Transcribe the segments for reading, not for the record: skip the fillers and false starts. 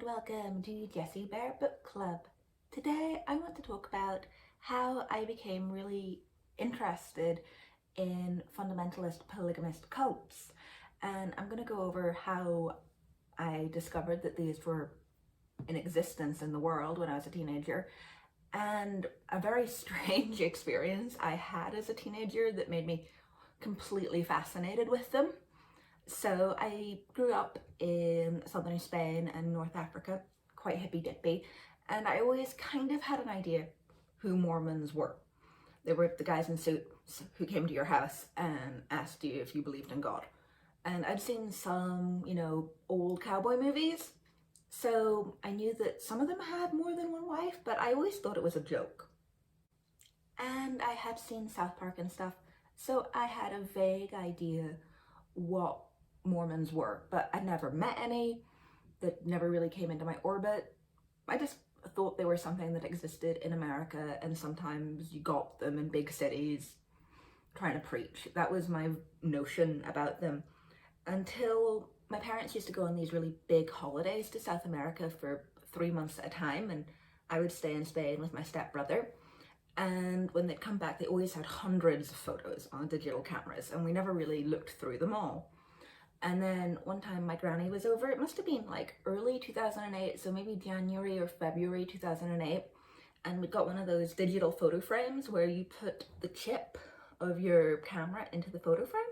welcome to Jessie Bear Book Club. Today I want to talk about how I became really interested in fundamentalist polygamist cults, and I'm going to go over how I discovered that these were in existence in the world when I was a teenager, and a very strange experience I had as a teenager that made me completely fascinated with them. So I grew up in southern Spain and North Africa, quite hippy dippy, and I always kind of had an idea who Mormons were. They were the guys in suits who came to your house and asked you if you believed in God. And I'd seen some, old cowboy movies, so I knew that some of them had more than one wife, but I always thought it was a joke. And I had seen South Park and stuff, so I had a vague idea what Mormons were, but I'd never met any, that never really came into my orbit. I just thought they were something that existed in America, and sometimes you got them in big cities trying to preach. That was my notion about them, until my parents used to go on these really big holidays to South America for 3 months at a time, and I would stay in Spain with my stepbrother. And when they'd come back, they always had hundreds of photos on digital cameras, and we never really looked through them all. And then one time my granny was over, it must have been like early 2008, so maybe January or February 2008, and we got one of those digital photo frames where you put the chip of your camera into the photo frame,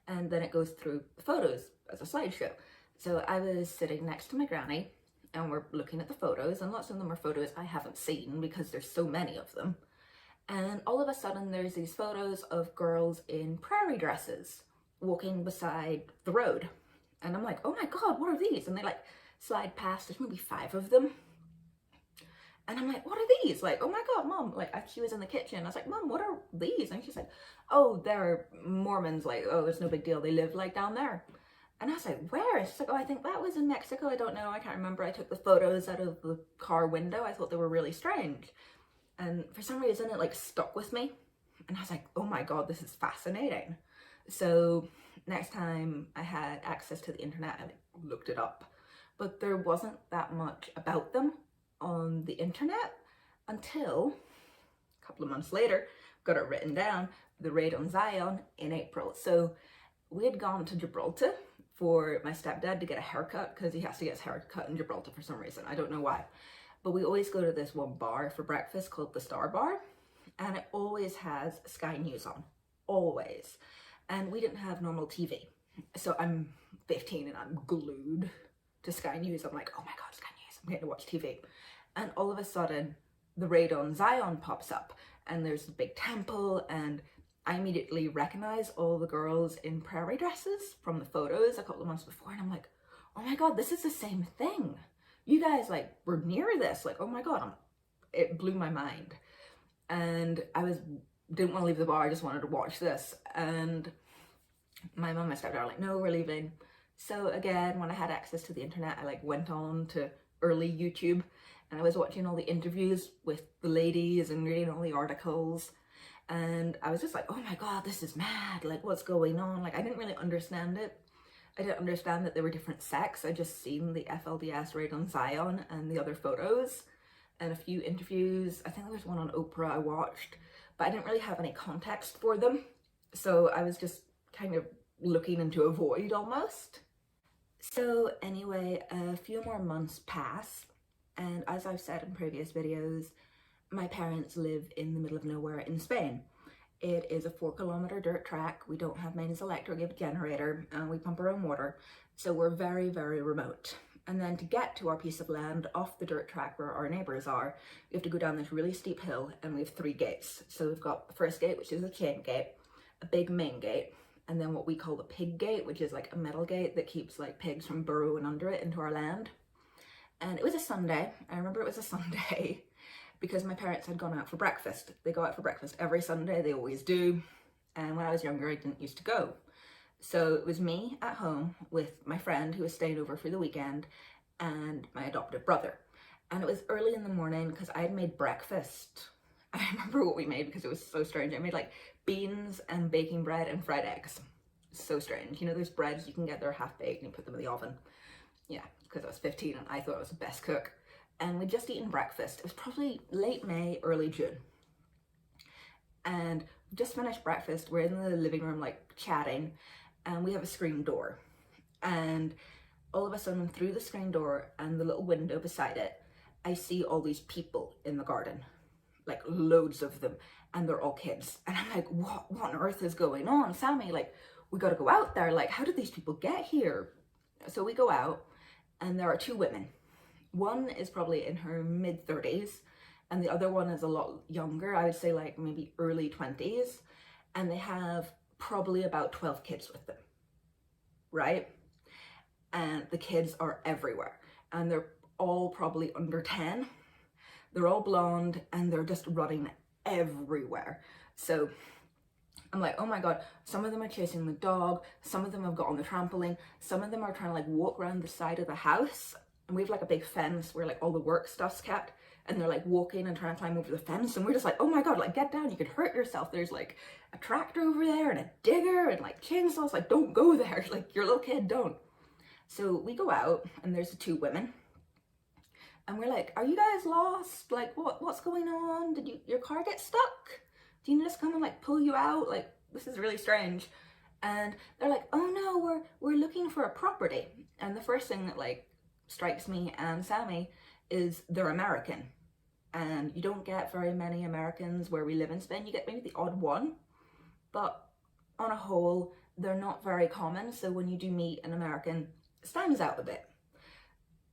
and then it goes through the photos as a slideshow. So I was sitting next to my granny, and we're looking at the photos, and lots of them are photos I haven't seen because there's so many of them. And all of a sudden there's these photos of girls in prairie dresses walking beside the road. And I'm like, oh my God, what are these? And they like slide past, there's maybe 5 of them. And I'm like, what are these? Like, oh my God, Mom, like she was in the kitchen. I was like, Mom, what are these? And she's like, oh, they're Mormons. Like, oh, it's no big deal. They live like down there. And I was like, where? And she's like, oh, I think that was in Mexico. I don't know. I can't remember. I took the photos out of the car window. I thought they were really strange. And for some reason, it like stuck with me. And I was like, oh my God, this is fascinating. So next time I had access to the internet, I looked it up. But there wasn't that much about them on the internet until a couple of months later, got it written down, the raid on Zion in April. So we had gone to Gibraltar for my stepdad to get a haircut, because he has to get his hair cut in Gibraltar for some reason. I don't know why. But we always go to this one bar for breakfast called the Star Bar, and it always has Sky News on, always. And we didn't have normal TV. So I'm 15 and I'm glued to Sky News. I'm like, oh my God, Sky News, I'm getting to watch TV. And all of a sudden, the raid on Zion pops up, and there's a big temple, and I immediately recognize all the girls in prairie dresses from the photos a couple of months before, and I'm like, oh my God, this is the same thing. You guys like were near this, like, oh my God, it blew my mind. And didn't want to leave the bar, I just wanted to watch this. And my mum and my stepdad are like, no, we're leaving. So again, when I had access to the internet, I like went on to early YouTube, and I was watching all the interviews with the ladies and reading all the articles. And I was just like, oh my God, this is mad. Like, what's going on? Like, I didn't really understand it. I didn't understand that there were different sects. I just seen the FLDS raid on Zion and the other photos and a few interviews. I think there was one on Oprah I watched, but I didn't really have any context for them. So I was just kind of looking into a void almost. So anyway, a few more months pass, and as I've said in previous videos, my parents live in the middle of nowhere in Spain. It is a 4-kilometer dirt track. We don't have mains electric generator, and we pump our own water. So we're very, very remote. And then to get to our piece of land off the dirt track where our neighbors are, we have to go down this really steep hill, and we have 3 gates. So we've got the first gate, which is a chain gate, a big main gate, and then what we call the pig gate, which is like a metal gate that keeps like pigs from burrowing under it into our land. And it was a Sunday. I remember it was a Sunday because my parents had gone out for breakfast. They go out for breakfast every Sunday, they always do. And when I was younger, I didn't used to go. So it was me at home with my friend who was staying over for the weekend and my adoptive brother. And it was early in the morning because I had made breakfast. I remember what we made because it was so strange. I made like beans and baking bread and fried eggs. So strange. You know those breads you can get, they're half baked and you put them in the oven. Yeah, because I was 15 and I thought I was the best cook. And we'd just eaten breakfast. It was probably late May, early June. And just finished breakfast. We're in the living room like chatting, and we have a screen door. And all of a sudden, through the screen door and the little window beside it, I see all these people in the garden, like loads of them, and they're all kids. And I'm like, what on earth is going on? Sammy, like, we gotta go out there. Like, how did these people get here? So we go out, and there are two women. One is probably in her mid-30s, and the other one is a lot younger. I would say like maybe early 20s, and they have probably about 12 kids with them, right? And the kids are everywhere, and they're all probably under 10. They're all blonde, and they're just running everywhere. So I'm like, oh my God, some of them are chasing the dog, some of them have got on the trampoline, some of them are trying to like walk around the side of the house, and we have like a big fence where like all the work stuff's kept, and they're like walking and trying to climb over the fence, and we're just like, oh my God, like get down, you could hurt yourself. There's like a tractor over there and a digger and like chainsaws, like don't go there, like your little kid, don't. So we go out, and there's the two women, and we're like, are you guys lost? Like what's going on? Did your car get stuck? Do you need us to come and like pull you out? Like, this is really strange. And they're like, oh no, we're looking for a property. And the first thing that like strikes me and Sammy is they're American. And you don't get very many Americans where we live in Spain. You get maybe the odd one, but on a whole, they're not very common. So when you do meet an American, it stands out a bit.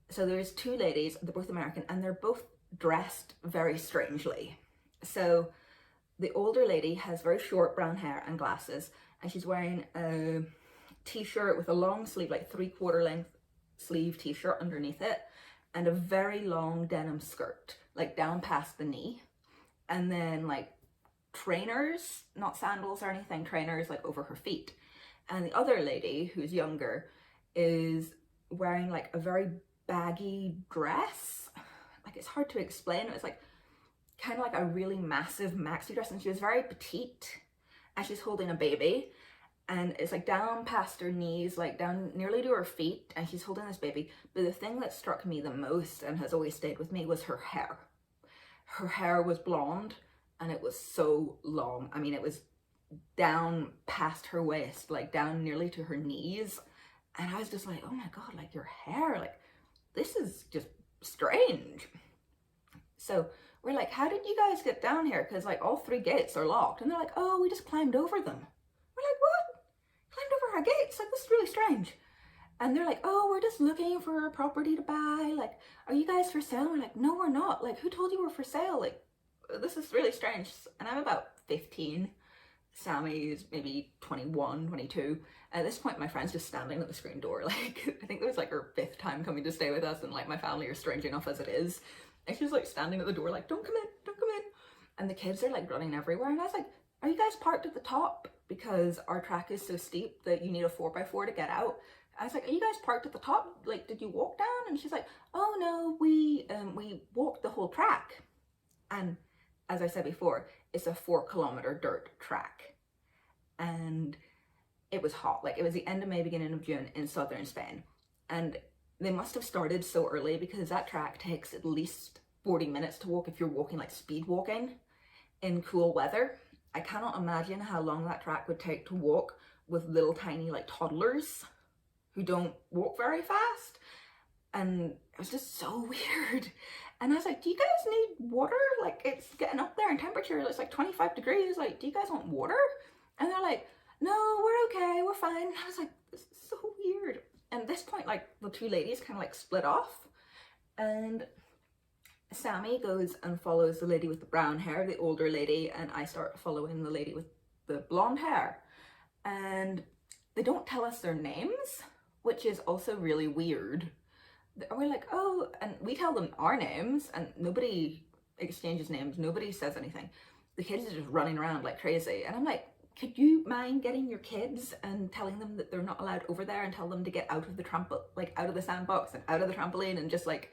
So there's two ladies, they're both American, and they're both dressed very strangely. So the older lady has very short brown hair and glasses, and she's wearing a t-shirt with a long sleeve, like 3/4 length sleeve t-shirt underneath it, and a very long denim skirt, like down past the knee. And then like trainers, not sandals or anything, trainers like over her feet. And the other lady, who's younger, is wearing like a very baggy dress. Like, it's hard to explain. It's like kind of like a really massive maxi dress, and she was very petite, and she's holding a baby, and it's like down past her knees, like down nearly to her feet, and she's holding this baby. But the thing that struck me the most and has always stayed with me was her hair. Her hair was blonde, and it was so long. I mean, it was down past her waist, like down nearly to her knees. And I was just like, oh my God, like your hair, like this is just strange. So we're like, how did you guys get down here? Because like all three gates are locked. And they're like, oh, we just climbed over them. We're like, what? Climbed over our gates? Like, this is really strange. And they're like, oh, we're just looking for a property to buy. Like, are you guys for sale? And we're like, no, we're not. Like, who told you we're for sale? Like, this is really strange. And I'm about 15. Sammy's maybe 21, 22. At this point, my friend's just standing at the screen door. Like, I think it was like her 5th time coming to stay with us, and like my family are strange enough as it is. And she's like standing at the door like, don't come in, don't come in. And the kids are like running everywhere. And I was like, are you guys parked at the top? Because our track is so steep that you need a 4x4 to get out. I was like, are you guys parked at the top? Like, did you walk down? And she's like, oh no, we walked the whole track. And as I said before, it's a 4-kilometer dirt track. And it was hot. Like, it was the end of May, beginning of June in southern Spain. And they must have started so early, because that track takes at least 40 minutes to walk if you're walking like speed walking in cool weather. I cannot imagine how long that track would take to walk with little tiny like toddlers who don't walk very fast. And it was just so weird. And I was like, do you guys need water? Like, it's getting up there in temperature. It's like 25 degrees. Like, do you guys want water? And they're like, no, we're okay, we're fine. And I was like, this is so weird. And at this point, like, the two ladies kind of like split off. And Sammy goes and follows the lady with the brown hair, the older lady, and I start following the lady with the blonde hair. And they don't tell us their names, which is also really weird. We're like, oh, and we tell them our names, and nobody exchanges names, nobody says anything. The kids are just running around like crazy. And I'm like, could you mind getting your kids and telling them that they're not allowed over there, and tell them to get out of the out of the sandbox and out of the trampoline, and just like,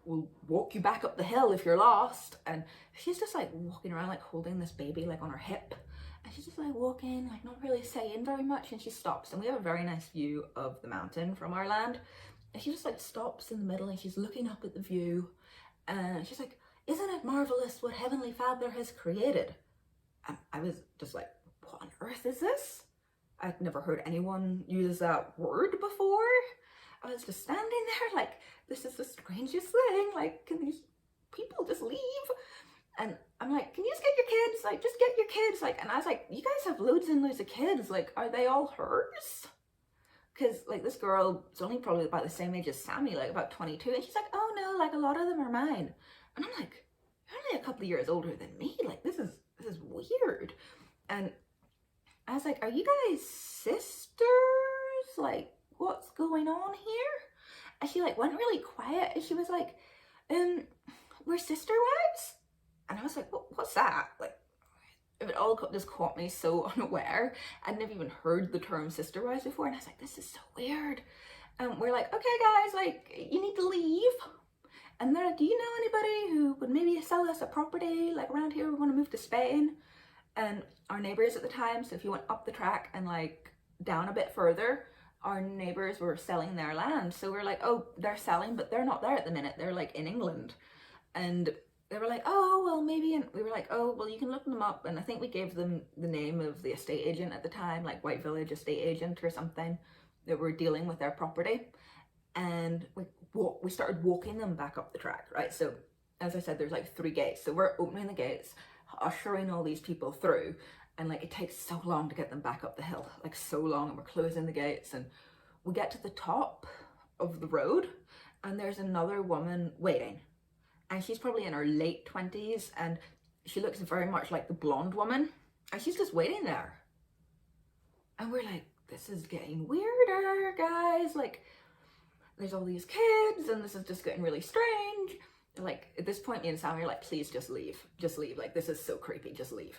we'll walk you back up the hill if you're lost. And she's just like walking around like holding this baby like on her hip, and she's just like walking, like not really saying very much, and she stops. And we have a very nice view of the mountain from our land, And she just like stops in the middle and she's looking up at the view and she's like, "Isn't it marvelous what Heavenly Father has created?" And I was just like, what on earth is this? I'd never heard anyone use that word before. I was just standing there like, this is the strangest thing. Like, can these people just leave? And I'm like, can you just get your kids? Like, just get your kids. Like, and I was like, you guys have loads and loads of kids. Like, are they all hers? Because like this girl is only probably about the same age as Sammy, like about 22. And she's like, oh no, like a lot of them are mine. And I'm like, you're only a couple of years older than me. Like, this is weird. And I was like, are you guys sisters? Like, what's going on here? And she like went really quiet and she was like, we're sister wives? And I was like, what's that? Like, it all just caught me so unaware. I'd never even heard the term sister wives before. And I was like, this is so weird. And we're like, okay guys, like, you need to leave. And they're like, do you know anybody who would maybe sell us a property like around here? We want to move to Spain. And our neighbors at the time, so if you went up the track and like down a bit further, our neighbors were selling their land. So we're like, oh, they're selling, but they're not there at the minute. They're like in England. And they were like, oh, well, maybe. And we were like, oh, well, you can look them up. And I think we gave them the name of the estate agent at the time, like White Village estate agent or something, that were dealing with their property. And we started walking them back up the track, right? So as I said, there's like 3 gates. So we're opening the gates, ushering all these people through, and like it takes so long to get them back up the hill, like so long, and we're closing the gates, and we get to the top of the road and there's another woman waiting, and she's probably in her late 20s and she looks very much like the blonde woman, and she's just waiting there. And we're like, this is getting weirder, guys. Like, there's all these kids and this is just getting really strange. Like, at this point, me and Sam are like, please just leave. Just leave. Like, this is so creepy. Just leave.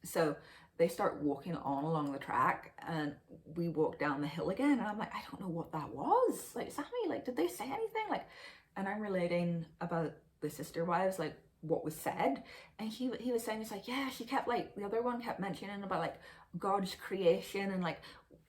So they start walking on along the track and we walk down the hill again. And I'm like, I don't know what that was. Like, Sammy, like, did they say anything? Like, and I'm relating about the sister wives, like, what was said. And he was saying, it's like, yeah, she kept, like, the other one kept mentioning about, like, God's creation and, like,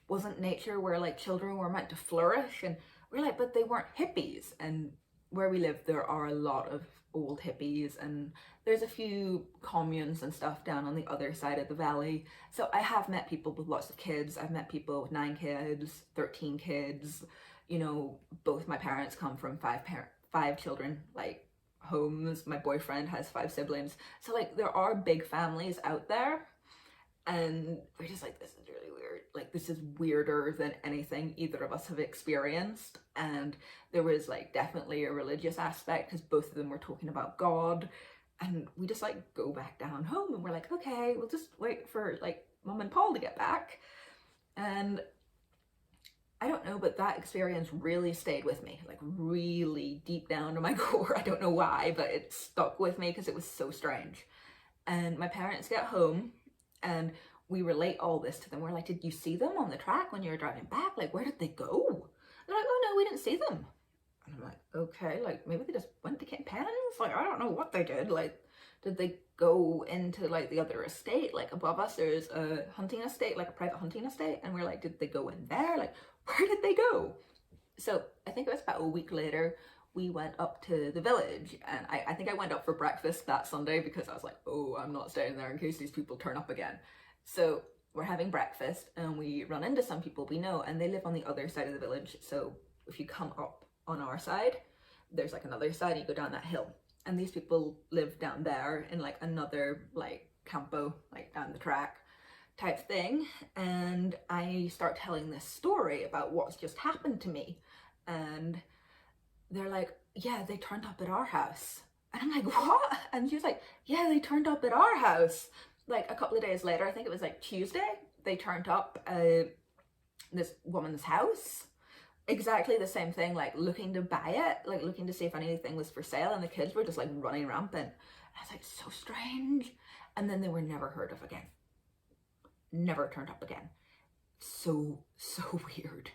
wasn't nature where, like, children were meant to flourish? And we're like, but they weren't hippies. And where we live, there are a lot of old hippies, and there's a few communes and stuff down on the other side of the valley. So I have met people with lots of kids. I've met people with 9 kids, 13 kids. You know, both my parents come from 5 children, like, homes. My boyfriend has 5 siblings. So, like, there are big families out there. And we're just like, this is really weird. Like, this is weirder than anything either of us have experienced. And there was, like, definitely a religious aspect because both of them were talking about God. And we just, like, go back down home and we're like, okay, we'll just wait for, like, Mum and Paul to get back. And I don't know, but that experience really stayed with me, like, really deep down to my core. I don't know why, but it stuck with me because it was so strange. And my parents get home and we relate all this to them. We're like, did you see them on the track when you were driving back? Like, where did they go? They're like, oh no, we didn't see them. And I'm like, okay, like, maybe they just went to get pens? Like, I don't know what they did. Like, did they go into, like, the other estate? Like, above us, there's a hunting estate, like a private hunting estate. And we're like, did they go in there? Like, where did they go? So I think it was about a week later, we went up to the village, and I think I went up for breakfast that Sunday because I was like, oh, I'm not staying there in case these people turn up again. So we're having breakfast and we run into some people we know, and they live on the other side of the village. So if you come up on our side, there's like another side, you go down that hill. And these people live down there in like another like campo, like down the track type thing. And I start telling this story about what's just happened to me. And they're like, yeah, they turned up at our house. And I'm like, what? And she was like, yeah, they turned up at our house. Like a couple of days later, I think it was like Tuesday, they turned up this woman's house. Exactly the same thing, like looking to buy it, like looking to see if anything was for sale, and the kids were just like running rampant. And I was like, so strange. And then they were never heard of again. Never turned up again. So weird.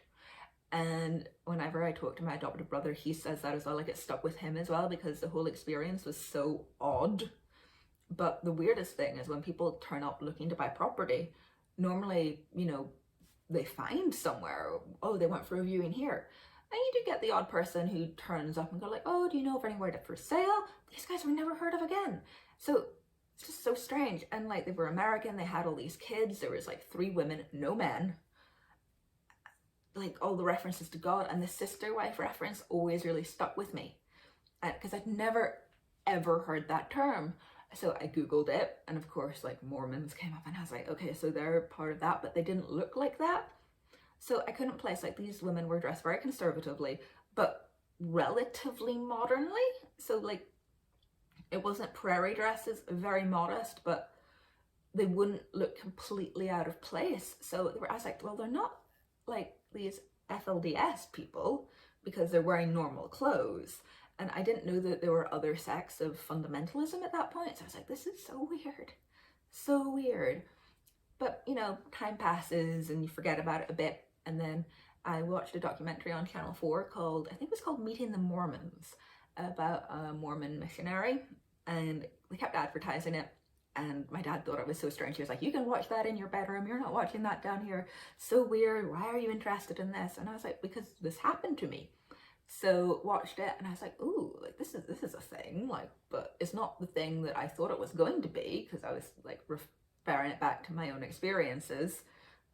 And whenever I talk to my adopted brother, he says that as well, like it stuck with him as well because the whole experience was so odd. But the weirdest thing is when people turn up looking to buy property, normally, you know, they find somewhere, oh, they went for a viewing here. you do get the odd person who turns up and go like, oh, do you know of anywhere for sale? These guys were never heard of again. So it's just so strange. And like, they were American, they had all these kids, there was like 3 women, no men. Like, all the references to God, and the sister wife reference always really stuck with me. Because I'd never ever heard that term. So I Googled it, and of course, like, Mormons came up, and I was like, okay, so they're part of that, but they didn't look like that. So I couldn't place, like, these women were dressed very conservatively, but relatively modernly. So, like, it wasn't prairie dresses, very modest, but they wouldn't look completely out of place. So I was like, well, they're not like these FLDS people because they're wearing normal clothes. And I didn't know that there were other sects of fundamentalism at that point. So I was like, this is so weird. So weird. But, you know, time passes and you forget about it a bit. And then I watched a documentary on Channel 4 called, I think it was called Meeting the Mormons, about a Mormon missionary. And they kept advertising it. And my dad thought it was so strange. He was like, you can watch that in your bedroom. You're not watching that down here. So weird. Why are you interested in this? And I was like, because this happened to me. So watched it and I was like, ooh, like this is a thing, like, but it's not the thing that I thought it was going to be, because I was like referring it back to my own experiences,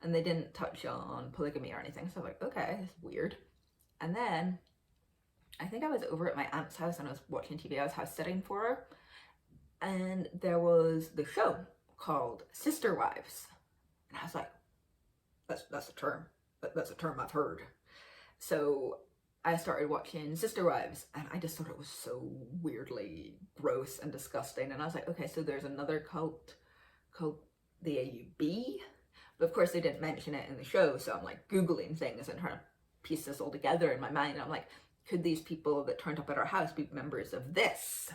and they didn't touch on polygamy or anything. So I was like, okay, it's weird. And then I think I was over at my aunt's house and I was watching TV. I was house sitting for her, and there was the show called Sister Wives, and I was like, that's a term. That's a term I've heard. So I started watching Sister Wives, and I just thought it was so weirdly gross and disgusting. And I was like, okay, so there's another cult called the AUB, but of course they didn't mention it in the show. So I'm like Googling things and trying to piece this all together in my mind. And I'm like, could these people that turned up at our house be members of this?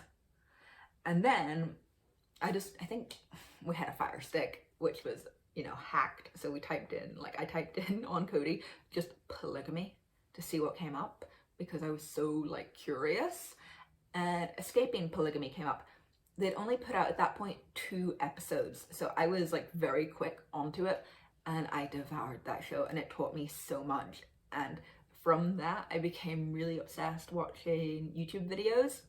And then I think we had a Fire Stick, which was, you know, hacked. So we typed in, like, I typed in on Kodi just polygamy to see what came up, because I was so like curious, and Escaping Polygamy came up. They'd only put out at that point 2 episodes, so I was like very quick onto it, and I devoured that show, and it taught me so much. And from that I became really obsessed watching YouTube videos.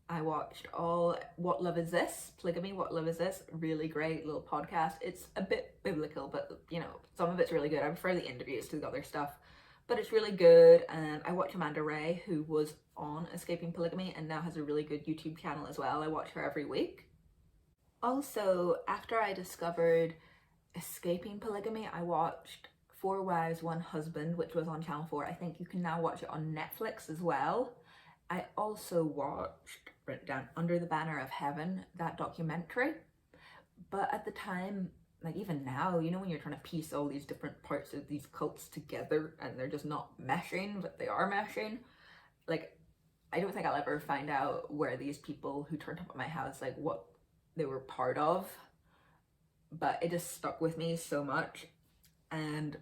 I watched all What Love Is This? Polygamy, What Love Is This? Really great little podcast. It's a bit biblical, but you know, some of it's really good. I prefer the interviews to the other stuff, but it's really good. And I watch Amanda Ray, who was on Escaping Polygamy and now has a really good YouTube channel as well. I watch her every week. Also, after I discovered Escaping Polygamy, I watched 4 Wives, 1 Husband, which was on Channel 4. I think you can now watch it on Netflix as well. I also watched, written down, Under the Banner of Heaven, that documentary. But at the time, like even now, you know, when you're trying to piece all these different parts of these cults together and they're just not meshing, but they are meshing, like, I don't think I'll ever find out where these people who turned up at my house, like what they were part of. But it just stuck with me so much. And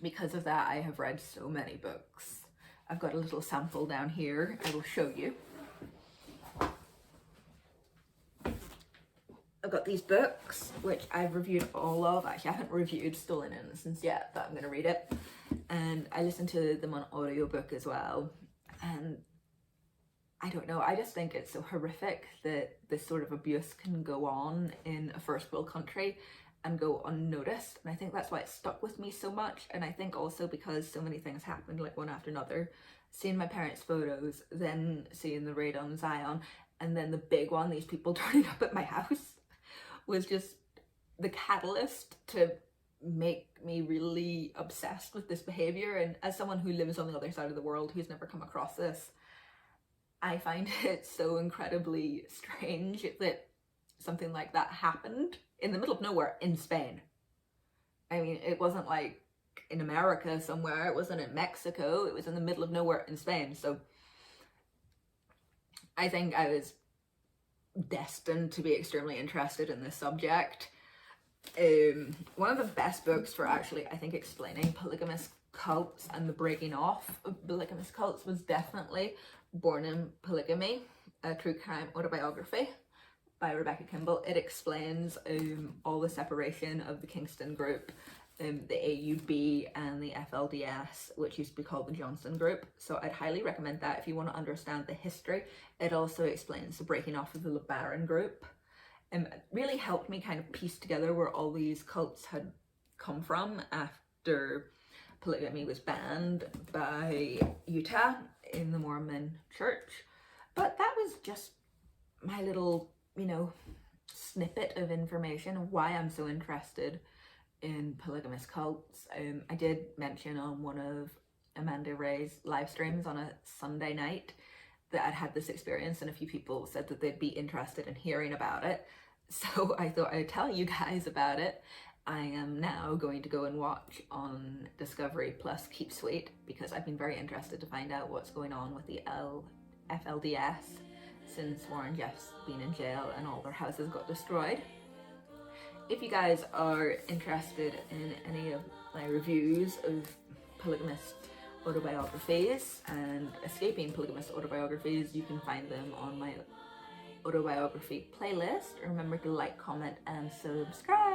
because of that, I have read so many books. I've got a little sample down here. I will show you. I've got these books, which I've reviewed all of. Actually, I haven't reviewed Stolen Innocence yet, but I'm going to read it. And I listen to them on audiobook as well. And I don't know, I just think it's so horrific that this sort of abuse can go on in a first world country and go unnoticed. And I think that's why it stuck with me so much. And I think also because so many things happened, like one after another, seeing my parents' photos, then seeing the raid on Zion, and then the big one, these people turning up at my house, was just the catalyst to make me really obsessed with this behavior. And as someone who lives on the other side of the world, who's never come across this, I find it so incredibly strange that something like that happened in the middle of nowhere in Spain. I mean, it wasn't like in America somewhere, it wasn't in Mexico, it was in the middle of nowhere in Spain. So I think I was destined to be extremely interested in this subject. One of the best books for actually, I think, explaining polygamist cults and the breaking off of polygamist cults was definitely Born in Polygamy, a true crime autobiography by Rebecca Kimball. It explains all the separation of the Kingston group the AUB and the FLDS, which used to be called the Johnson Group. So I'd highly recommend that if you want to understand the history. It also explains the breaking off of the LeBaron Group. It really helped me kind of piece together where all these cults had come from after polygamy was banned by Utah in the Mormon church. But that was just my little, snippet of information of why I'm so interested in polygamist cults. I did mention on one of Amanda Ray's live streams on a Sunday night that I'd had this experience, and a few people said that they'd be interested in hearing about it. So I thought I'd tell you guys about it. I am now going to go and watch on Discovery Plus Keep Sweet, because I've been very interested to find out what's going on with the FLDS since Warren Jeff's been in jail and all their houses got destroyed. If you guys are interested in any of my reviews of polygamist autobiographies and escaping polygamist autobiographies, you can find them on my autobiography playlist. Remember to like, comment, and subscribe.